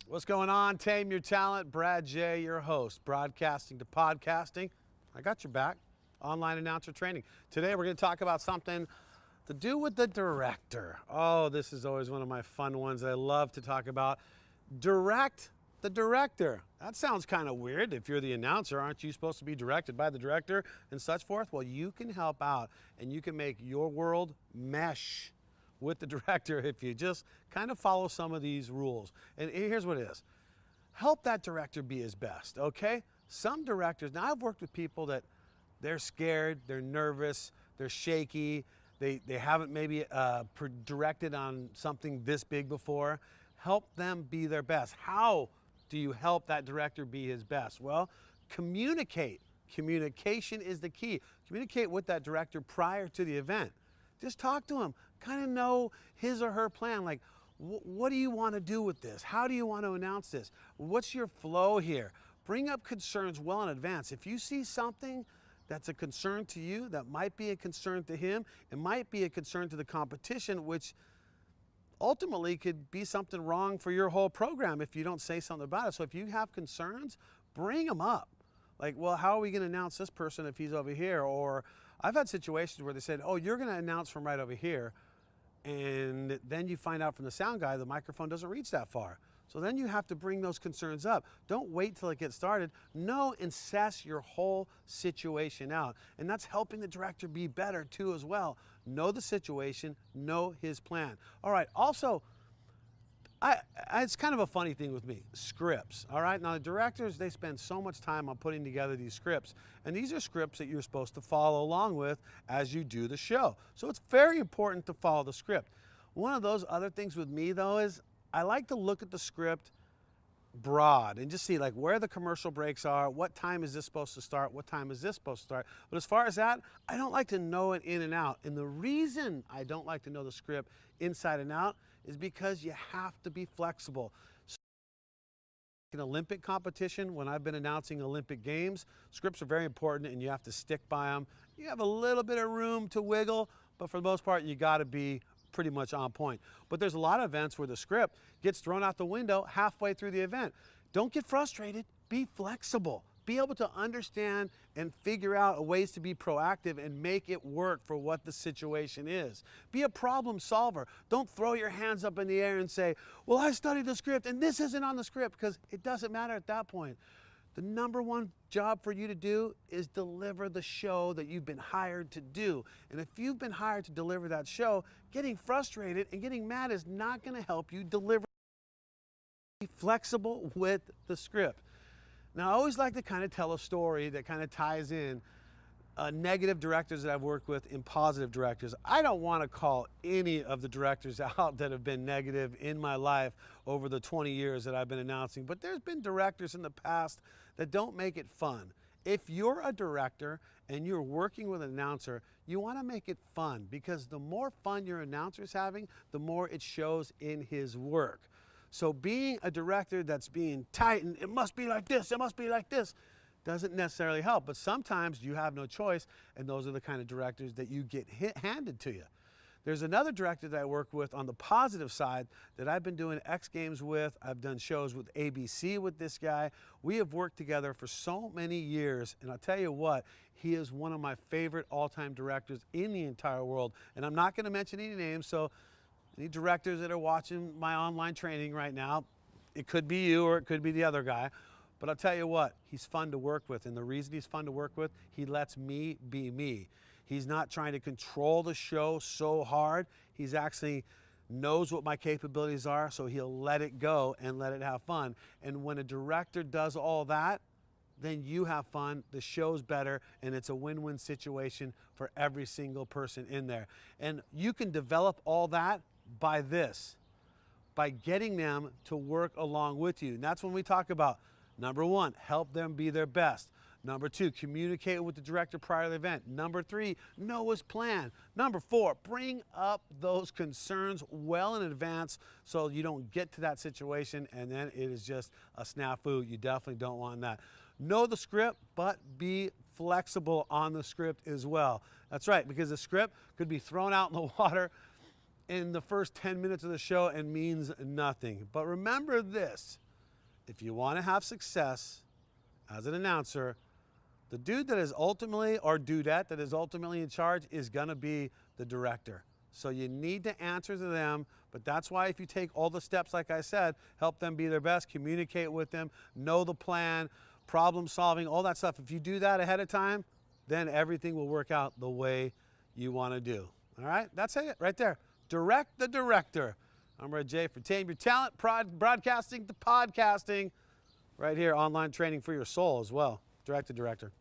What's going on? Tame your talent. Brad J, your host. Broadcasting to podcasting. I got your back. Online announcer training. Today we're going to talk about something to do with the director. Oh, this is always one of my fun ones that I love to talk about. Direct the director. That sounds kind of weird. If you're the announcer, aren't you supposed to be directed by the director and such forth? Well, you can help out and you can make your world mesh with the director if you just kind of follow some of these rules. And here's what it is. Help that director be his best, okay? Some directors, now I've worked with people that they're scared, they're nervous, they're shaky, they haven't maybe directed on something this big before. Help them be their best. How do you help that director be his best? Well, communicate. Communication is the key. Communicate with that director prior to the event. Just talk to him. Kind of know his or her plan. Like, what do you want to do with this? How do you want to announce this? What's your flow here? Bring up concerns well in advance. If you see something that's a concern to you, that might be a concern to him, it might be a concern to the competition, which ultimately could be something wrong for your whole program if you don't say something about it. So if you have concerns, bring them up. Like, well, how are we going to announce this person if he's over here? Or I've had situations where they said, oh, you're going to announce from right over here. And then you find out from the sound guy the microphone doesn't reach that far. So then you have to bring those concerns up. Don't wait till it gets started. Know and assess your whole situation out. And that's helping the director be better too as well. Know the situation, know his plan. All right, also, it's kind of a funny thing with me, scripts, all right? Now, the directors, they spend so much time on putting together these scripts, and these are scripts that you're supposed to follow along with as you do the show. So it's very important to follow the script. One of those other things with me, though, is I like to look at the script broad and just see like where the commercial breaks are, what time is this supposed to start, what time is this supposed to start. But as far as that, I don't like to know it in and out. And the reason I don't like to know the script inside and out is because you have to be flexible. So in Olympic competition, when I've been announcing Olympic Games, scripts are very important and you have to stick by them. You have a little bit of room to wiggle, but for the most part, you got to be pretty much on point. But there's a lot of events where the script gets thrown out the window halfway through the event. Don't get frustrated. Be flexible. Be able to understand and figure out ways to be proactive and make it work for what the situation is. Be a problem solver. Don't throw your hands up in the air and say, well, I studied the script and this isn't on the script, because it doesn't matter at that point. The number one job for you to do is deliver the show that you've been hired to do. And if you've been hired to deliver that show, getting frustrated and getting mad is not going to help you deliver. Be flexible with the script. Now, I always like to kind of tell a story that kind of ties in negative directors that I've worked with and positive directors. I don't want to call any of the directors out that have been negative in my life over the 20 years that I've been announcing, but there's been directors in the past that don't make it fun. If you're a director and you're working with an announcer, you want to make it fun, because the more fun your announcer's having, the more it shows in his work. So being a director that's being tight and it must be like this, it must be like this, doesn't necessarily help. But sometimes you have no choice, and those are the kind of directors that you get handed to you. There's another director that I work with on the positive side that I've been doing X Games with. I've done shows with ABC with this guy. We have worked together for so many years, and I'll tell you what, he is one of my favorite all-time directors in the entire world. And I'm not going to mention any names, so any directors that are watching my online training right now, it could be you or it could be the other guy. But I'll tell you what, he's fun to work with. And the reason he's fun to work with, he lets me be me. He's not trying to control the show so hard. He's actually knows what my capabilities are, so he'll let it go and let it have fun. And when a director does all that, then you have fun, the show's better, and it's a win-win situation for every single person in there. And you can develop all that by this, by getting them to work along with you. And that's when we talk about, number one, help them be their best. Number two, communicate with the director prior to the event. Number three, know his plan. Number four, bring up those concerns well in advance so you don't get to that situation and then it is just a snafu. You definitely don't want that. Know the script, but be flexible on the script as well. That's right, because the script could be thrown out in the water in the first 10 minutes of the show and means nothing. But remember this, if you want to have success as an announcer, the dude that is ultimately, or dudette that is ultimately in charge is going to be the director. So you need to answer to them, but that's why if you take all the steps, like I said, help them be their best, communicate with them, know the plan, problem solving, all that stuff. If you do that ahead of time, then everything will work out the way you want to do. All right, that's it right there. Direct the director. I'm Brad J for Tame Your Talent, broadcasting to podcasting, right here, online training for your soul as well. Direct the director.